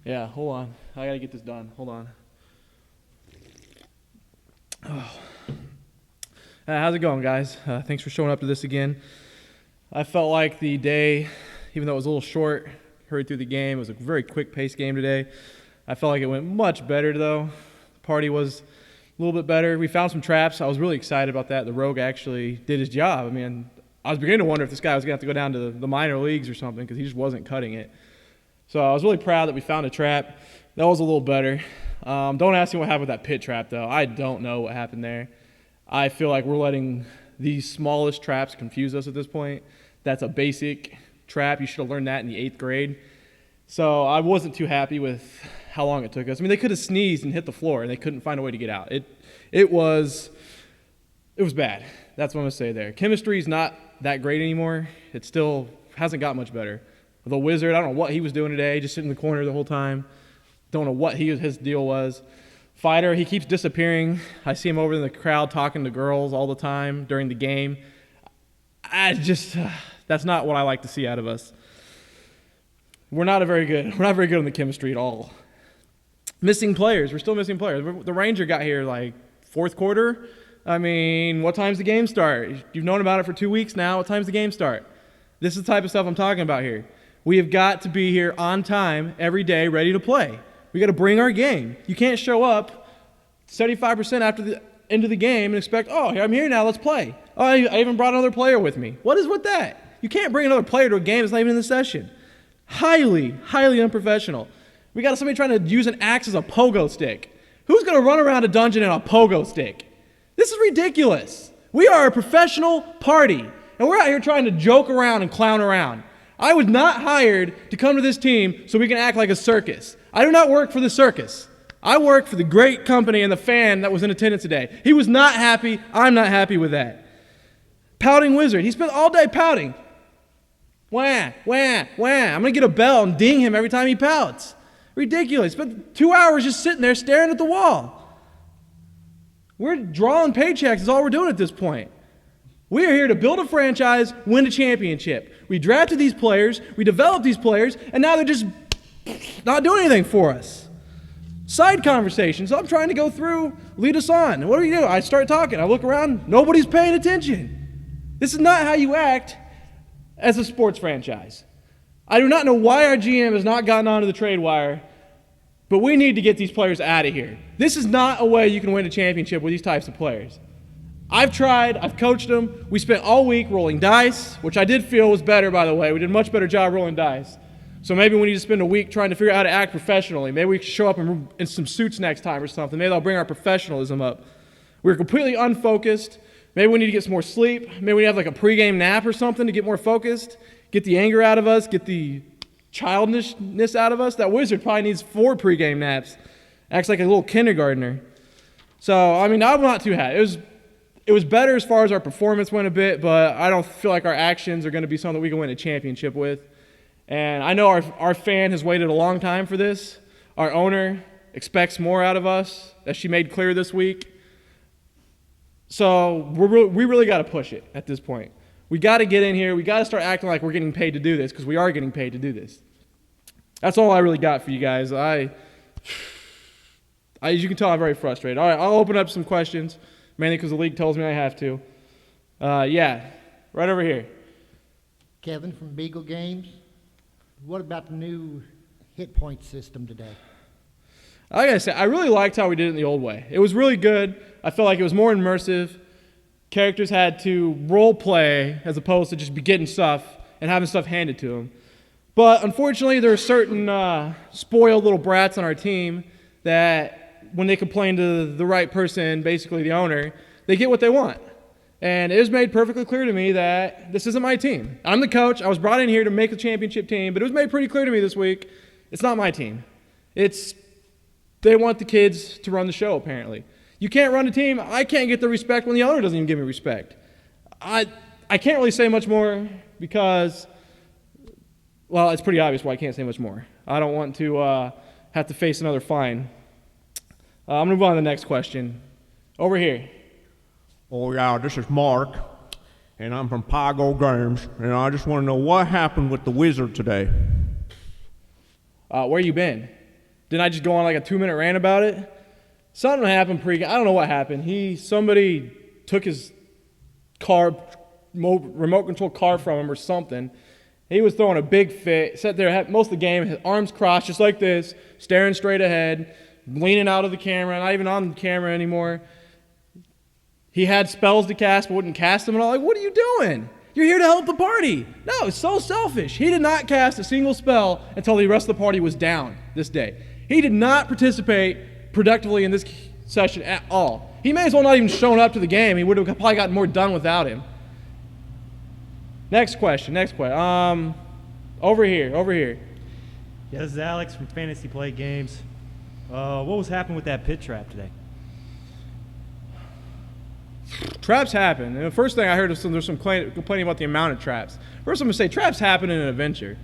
Yeah, hold on. I gotta get this done. Hold on. Oh. How's it going, guys? Thanks for showing up to this again. I felt like the day, even though it was a little short, hurried through the game. It was a very quick-paced game today. I felt like it went much better, though. The party was a little bit better. We found some traps. I was really excited about that. The rogue actually did his job. I mean, I was beginning to wonder if this guy was going to have to go down to the minor leagues or something because he just wasn't cutting it. So I was really proud that we found a trap. That was a little better. Don't ask me what happened with that pit trap, though. I don't know what happened there. I feel like we're letting these smallest traps confuse us at this point. That's a basic trap. You should have learned that in the 8th grade. So I wasn't too happy with how long it took us. I mean, they could have sneezed and hit the floor, and they couldn't find a way to get out. It was bad. That's what I'm going to say there. Chemistry's not that great anymore. It still hasn't got much better. The wizard, I don't know what he was doing today, just sitting in the corner the whole time. Don't know what his deal was. Fighter, he keeps disappearing. I see him over in the crowd talking to girls all the time during the game. That's not what I like to see out of us. We're not very good on the chemistry at all. Missing players. We're still missing players. The Ranger got here like 4th quarter. I mean, what time's the game start? You've known about it for 2 weeks now. What time's the game start? This is the type of stuff I'm talking about here. We have got to be here on time every day, ready to play. We got to bring our game. You can't show up 75% after the end of the game and expect, oh, I'm here now, let's play. Oh, I even brought another player with me. What is with that? You can't bring another player to a game that's not even in the session. Highly, highly unprofessional. We got somebody trying to use an axe as a pogo stick. Who's going to run around a dungeon in a pogo stick? This is ridiculous. We are a professional party, and we're out here trying to joke around and clown around. I was not hired to come to this team so we can act like a circus. I do not work for the circus. I work for the great company and the fan that was in attendance today. He was not happy. I'm not happy with that. Pouting wizard. He spent all day pouting. Wah, wah, wah. I'm going to get a bell and ding him every time he pouts. Ridiculous. Spent 2 hours just sitting there staring at the wall. We're drawing paychecks is all we're doing at this point. We are here to build a franchise, win a championship. We drafted these players, we developed these players, and now they're just not doing anything for us. Side conversations. I'm trying to go through, lead us on. What do you do? I start talking. I look around. Nobody's paying attention. This is not how you act as a sports franchise. I do not know why our GM has not gotten onto the trade wire, but we need to get these players out of here. This is not a way you can win a championship with these types of players. I've tried. I've coached them. We spent all week rolling dice, which I did feel was better, by the way. We did a much better job rolling dice. So maybe we need to spend a week trying to figure out how to act professionally. Maybe we should show up in some suits next time or something. Maybe that'll bring our professionalism up. We're completely unfocused. Maybe we need to get some more sleep. Maybe we have like a pregame nap or something to get more focused, get the anger out of us, get the childishness out of us. That wizard probably needs 4 pregame naps. Acts like a little kindergartner. So, I mean, I'm not too happy. It was better as far as our performance went a bit, but I don't feel like our actions are going to be something we can win a championship with. And I know our fan has waited a long time for this. Our owner expects more out of us, as she made clear this week. So we really got to push it at this point. We got to get in here. We got to start acting like we're getting paid to do this, because we are getting paid to do this. That's all I really got for you guys. As you can tell, I'm very frustrated. All right, I'll open up some questions, mainly because the league tells me I have to. Yeah, right over here. Kevin from Beagle Games. What about the new hit point system today? I gotta say, I really liked how we did it in the old way. It was really good. I felt like it was more immersive. Characters had to role play as opposed to just be getting stuff and having stuff handed to them. But unfortunately, there are certain spoiled little brats on our team that when they complain to the right person, basically the owner, they get what they want. And it was made perfectly clear to me that this isn't my team. I'm the coach. I was brought in here to make a championship team, but it was made pretty clear to me this week, it's not my team. They want the kids to run the show, apparently. You can't run a team. I can't get the respect when the owner doesn't even give me respect. I can't really say much more because, well, it's pretty obvious why I can't say much more. I don't want to have to face another fine. I'm going to move on to the next question. Over here. Oh, yeah, this is Mark, and I'm from RealPsychoGamers-R.P.G, and I just want to know what happened with the wizard today. Where you been? Didn't I just go on like a 2-minute rant about it? Something happened pre-game. I don't know what happened. Somebody took his remote control car from him or something. He was throwing a big fit. Sat there most of the game, his arms crossed just like this, staring straight ahead, leaning out of the camera, not even on the camera anymore. He had spells to cast but wouldn't cast them at all. Like, what are you doing? You're here to help the party. No, it's so selfish. He did not cast a single spell until the rest of the party was down this day. He did not participate productively in this session at all. He may as well not even shown up to the game. He would have probably gotten more done without him. Next question. Over here. Yeah, this is Alex from Fantasy Play Games. What was happening with that pit trap today? Traps happen. And the first thing I heard is there's some complaining about the amount of traps. First, I'm going to say traps happen in an adventure.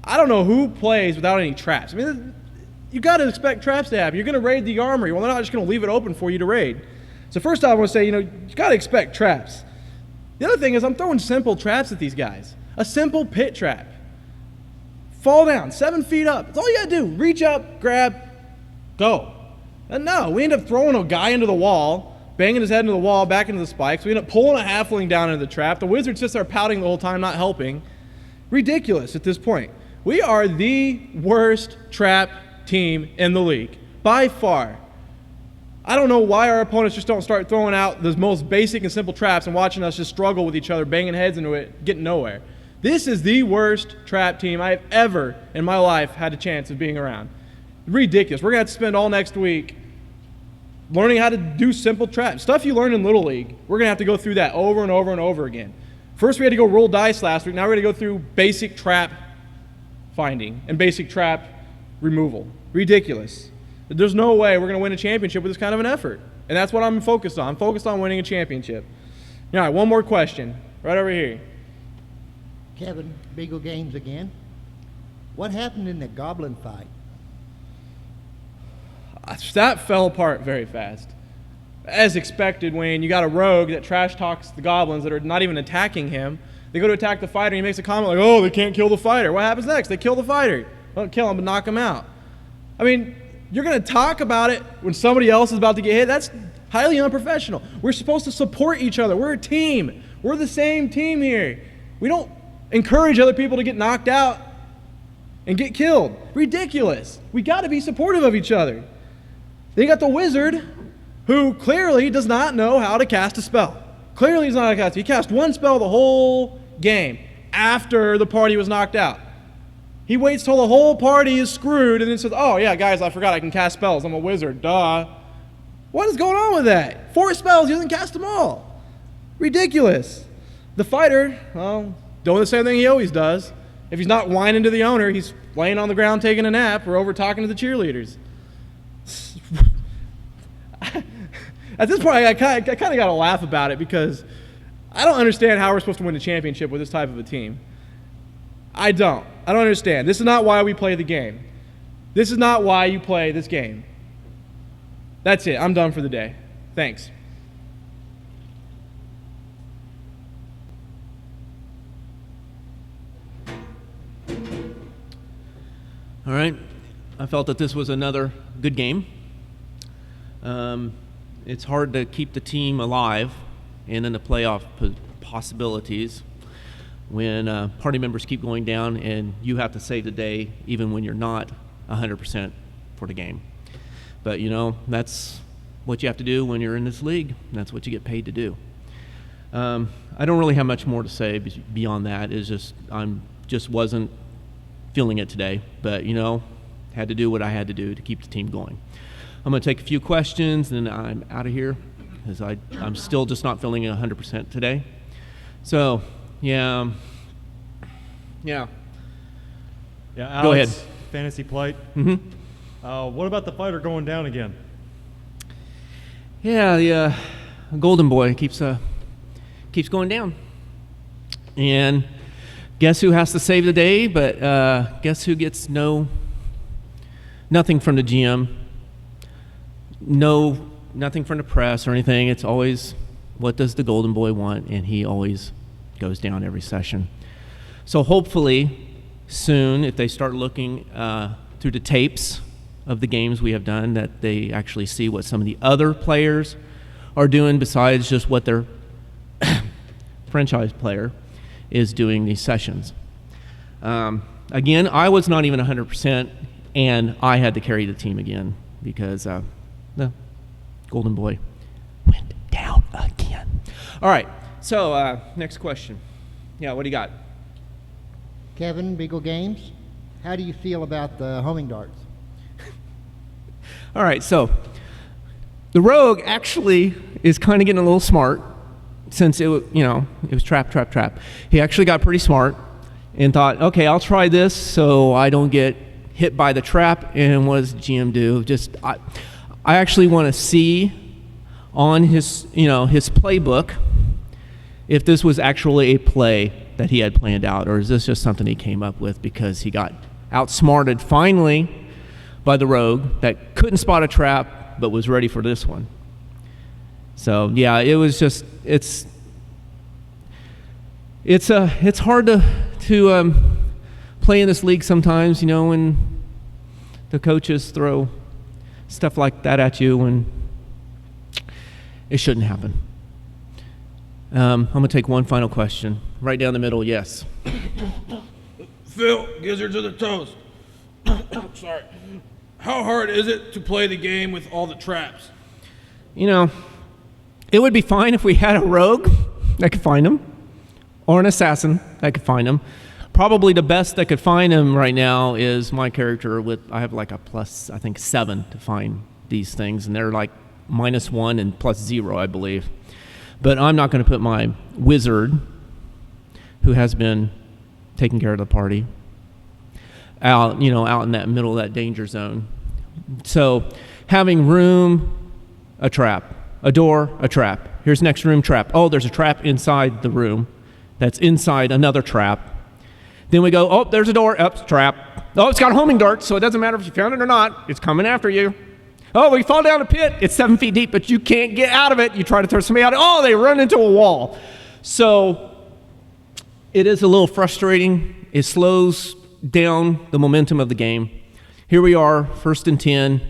I don't know who plays without any traps. I mean, you got to expect traps to happen. You're going to raid the armory. Well, they're not just going to leave it open for you to raid. So first I want to say, you got to expect traps. The other thing is I'm throwing simple traps at these guys. A simple pit trap. Fall down, 7 feet up. That's all you got to do. Reach up, grab, go. And no, we end up throwing a guy into the wall, banging his head into the wall, back into the spikes. We end up pulling a halfling down into the trap. The wizard sits there pouting the whole time, not helping. Ridiculous at this point. We are the worst trap team in the league, by far. I don't know why our opponents just don't start throwing out the most basic and simple traps and watching us just struggle with each other, banging heads into it, getting nowhere. This is the worst trap team I have ever in my life had a chance of being around. Ridiculous. We're going to have to spend all next week learning how to do simple traps. Stuff you learn in Little League, we're going to have to go through that over and over and over again. First we had to go roll dice last week. Now we're going to go through basic trap finding and basic trap removal. Ridiculous. There's no way we're going to win a championship with this kind of an effort. And that's what I'm focused on. I'm focused on winning a championship. All right, one more question. Right over here. Kevin, Beagle Games again. What happened in the goblin fight? That fell apart very fast. As expected, when you got a rogue that trash talks the goblins that are not even attacking him. They go to attack the fighter and he makes a comment like, oh, they can't kill the fighter. What happens next? They kill the fighter. Don't kill him, but knock him out. I mean, you're going to talk about it when somebody else is about to get hit? That's highly unprofessional. We're supposed to support each other. We're a team. We're the same team here. We don't encourage other people to get knocked out and get killed. Ridiculous. We got to be supportive of each other. Then you got the wizard who clearly does not know how to cast a spell. Clearly he's not how to cast. He cast one spell the whole game after the party was knocked out. He waits till the whole party is screwed and then says, oh yeah, guys, I forgot I can cast spells. I'm a wizard, duh. What is going on with that? 4 spells, he doesn't cast them all. Ridiculous. The fighter, well, doing the same thing he always does. If he's not whining to the owner, he's laying on the ground taking a nap or over talking to the cheerleaders. At this point, I kind of got to laugh about it because I don't understand how we're supposed to win a championship with this type of a team. I don't understand. This is not why we play the game. This is not why you play this game. That's it. I'm done for the day. Thanks. All right. I felt that this was another good game. It's hard to keep the team alive and in the playoff possibilities when party members keep going down and you have to save the day even when you're not 100% for the game. But, that's what you have to do when you're in this league. That's what you get paid to do. I don't really have much more to say beyond that. It's just just wasn't feeling it today. But, had to do what I had to do to keep the team going. I'm going to take a few questions, and then I'm out of here because I'm still just not feeling 100% today. So, yeah. Yeah, Alex, go ahead. Fantasy Plate. Mm-hmm. What about the fighter going down again? Yeah, the golden boy keeps going down. And guess who has to save the day? But guess who gets nothing from the GM? Nothing from the press or anything. It's always, what does the golden boy want? And he always goes down every session. So hopefully soon, if they start looking through the tapes of the games we have done, that they actually see what some of the other players are doing besides just what their franchise player is doing these sessions. Again, I was not even 100%, and I had to carry the team again because the Golden Boy went down again. All right, so next question. Yeah, what do you got? Kevin, Beagle Games, how do you feel about the homing darts? All right, so the rogue actually is kind of getting a little smart since it was trap. He actually got pretty smart and thought, okay, I'll try this so I don't get hit by the trap. And what does the GM do? I actually want to see on his playbook if this was actually a play that he had planned out, or is this just something he came up with because he got outsmarted finally by the rogue that couldn't spot a trap but was ready for this one. So yeah, it was just it's hard to play in this league sometimes, when the coaches throw stuff like that at you when it shouldn't happen. I'm gonna take one final question, right down the middle. Yes. Phil, gizzards of the toast. Sorry. How hard is it to play the game with all the traps? It would be fine if we had a rogue that could find them, or an assassin that could find them. Probably the best that could find them right now is my character I have like a plus, I think, 7 to find these things, and they're like -1 and +0, I believe. But I'm not going to put my wizard, who has been taking care of the party, out in that middle of that danger zone. So having room, a trap. A door, a trap. Here's next room, trap. Oh, there's a trap inside the room that's inside another trap. Then we go, oh, there's a door, trap. Oh, it's got a homing dart, so it doesn't matter if you found it or not. It's coming after you. Oh, we fall down a pit. It's 7 feet deep, but you can't get out of it. You try to throw somebody out. Oh, they run into a wall. So it is a little frustrating. It slows down the momentum of the game. Here we are, 1st and 10.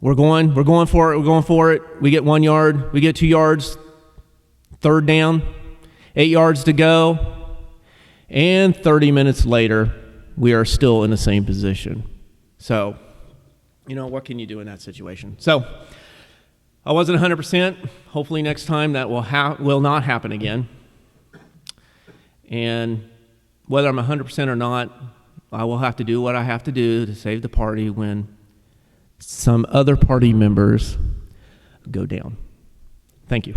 We're going for it. We get 1 yard, we get 2 yards, 3rd down, 8 yards to go, and 30 minutes later, we are still in the same position. So, what can you do in that situation? So, I wasn't 100%. Hopefully next time that will not happen again. And whether I'm 100% or not, I will have to do what I have to do to save the party when some other party members go down. Thank you.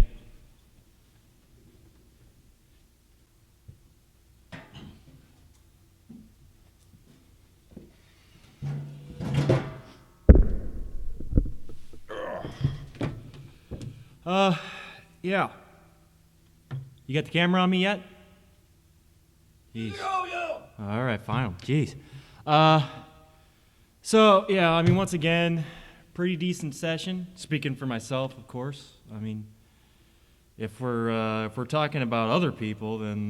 Yeah. You got the camera on me yet? Jeez. All right, fine. Jeez. So, yeah, once again, pretty decent session. Speaking for myself, of course. If we're talking about other people, then,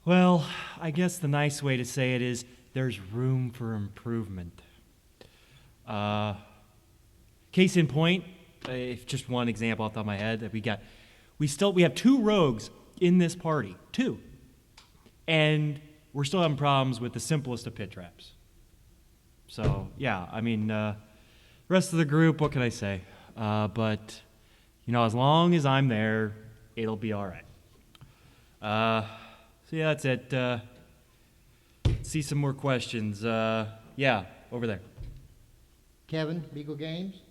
well, I guess the nice way to say it is there's room for improvement. Case in point, if just one example off the top of my head that we have 2 rogues in this party, 2, and we're still having problems with the simplest of pit traps. So yeah, rest of the group, what can I say? But as long as I'm there, it'll be all right. So yeah, that's it. Let's see some more questions. Yeah, over there. Kevin, Beagle Games.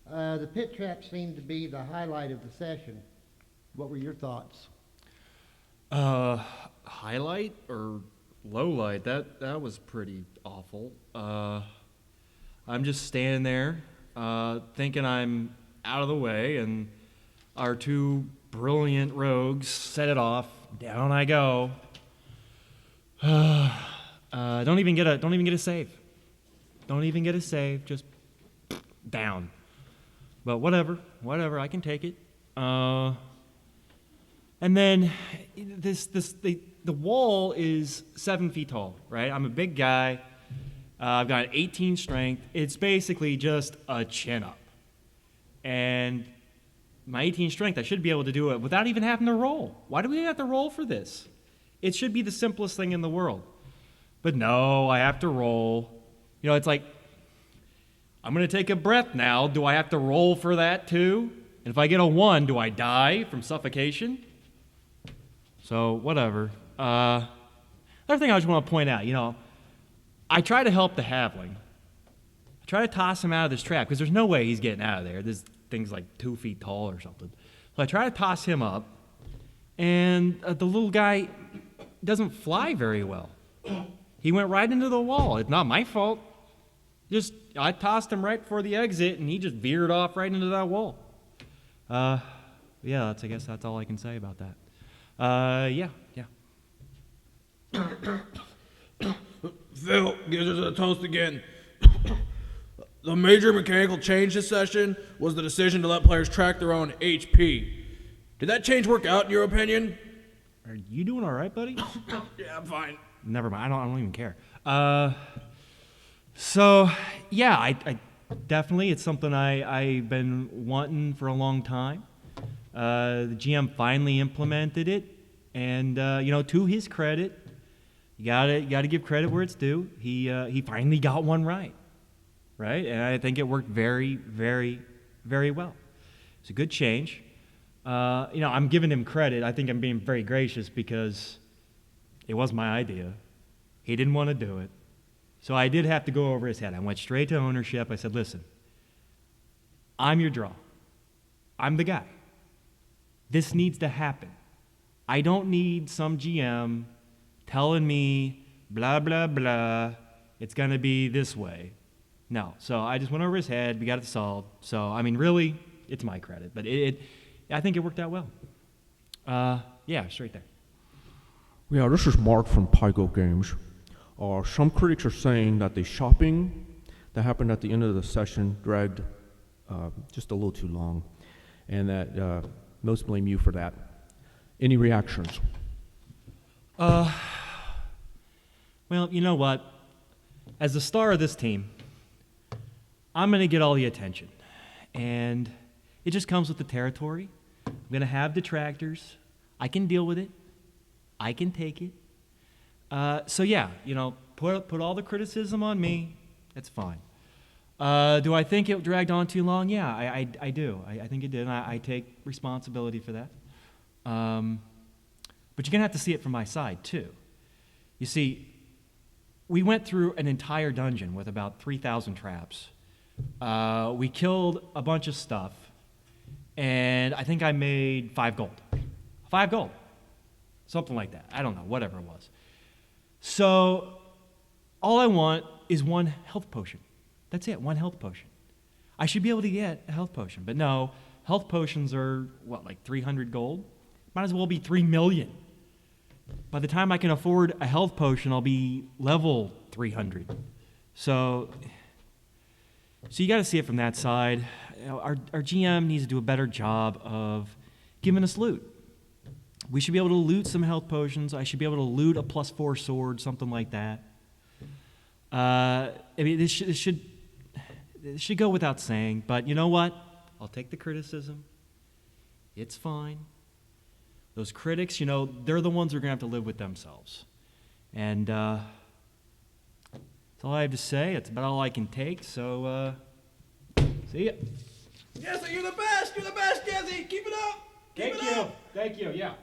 The pit trap seemed to be the highlight of the session. What were your thoughts? Highlight or low light? That was pretty awful. I'm just standing there, thinking I'm out of the way, and our 2 brilliant rogues set it off. Down I go. Don't even get a save. Don't even get a save. Just down. But whatever, I can take it. And then the wall is 7 feet tall, right? I'm a big guy. I've got an 18 strength. It's basically just a chin up. And my 18 strength, I should be able to do it without even having to roll. Why do we have to roll for this? It should be the simplest thing in the world. But no, I have to roll. You know, it's like, I'm going to take a breath now. Do I have to roll for that too? And if I get a 1, do I die from suffocation? So, whatever. Another thing I just want to point out, you know, I try to help the halfling. I try to toss him out of this trap because there's no way he's getting out of there. This thing's like 2 feet tall or something. So I try to toss him up, and the little guy doesn't fly very well. He went right into the wall. It's not my fault. I tossed him right before the exit, and he just veered off right into that wall. Yeah, I guess that's all I can say about that. Yeah. Phil, gives us a toast again. The major mechanical change this session was the decision to let players track their own HP. Did that change work out in your opinion? Are you doing all right, buddy? Yeah, I'm fine. Never mind. I don't even care. So yeah, I definitely, it's something I've been wanting for a long time. The GM finally implemented it, and you know, to his credit, you gotta give credit where it's due. He finally got one right, and I think it worked very, very, very well. It's a good change. You know, I'm giving him credit. I think I'm being very gracious because it was my idea. He didn't want to do it. So I did have to go over his head. I went straight to ownership. I said, listen, I'm your draw. I'm the guy. This needs to happen. I don't need some GM telling me, blah, blah, blah, it's going to be this way. No. So I just went over his head. We got it solved. So, I mean, really, it's my credit. But I think it worked out well. Yeah, straight there. Yeah, this is Mark from Pygo Games. Some critics are saying that the shopping that happened at the end of the session dragged just a little too long, and that most blame you for that. Any reactions? Well, you know what? As the star of this team, I'm going to get all the attention. And it just comes with the territory. I'm going to have detractors. I can deal with it. I can take it. So yeah, you know, put all the criticism on me. That's fine. Do I think it dragged on too long? Yeah, I do. I think it did, and I take responsibility for that. But you're going to have to see it from my side, too. You see, we went through an entire dungeon with about 3,000 traps. We killed a bunch of stuff, and I think I made 5 gold. 5 gold. Something like that. I don't know, whatever it was. So all I want is 1 health potion. That's it, 1 health potion. I should be able to get a health potion, but no, health potions are, like 300 gold? Might as well be 3 million. By the time I can afford a health potion, I'll be level 300. So you got to see it from that side. You know, our GM needs to do a better job of giving us loot. We should be able to loot some health potions. I should be able to loot a +4 sword, something like that. I mean, this should go without saying, but you know what? I'll take the criticism. It's fine. Those critics, you know, they're the ones who are going to have to live with themselves. And that's all I have to say. It's about all I can take, so see ya. Jesse, you're the best! You're the best, Jesse! Keep it up! Keep it up! Thank you, yeah.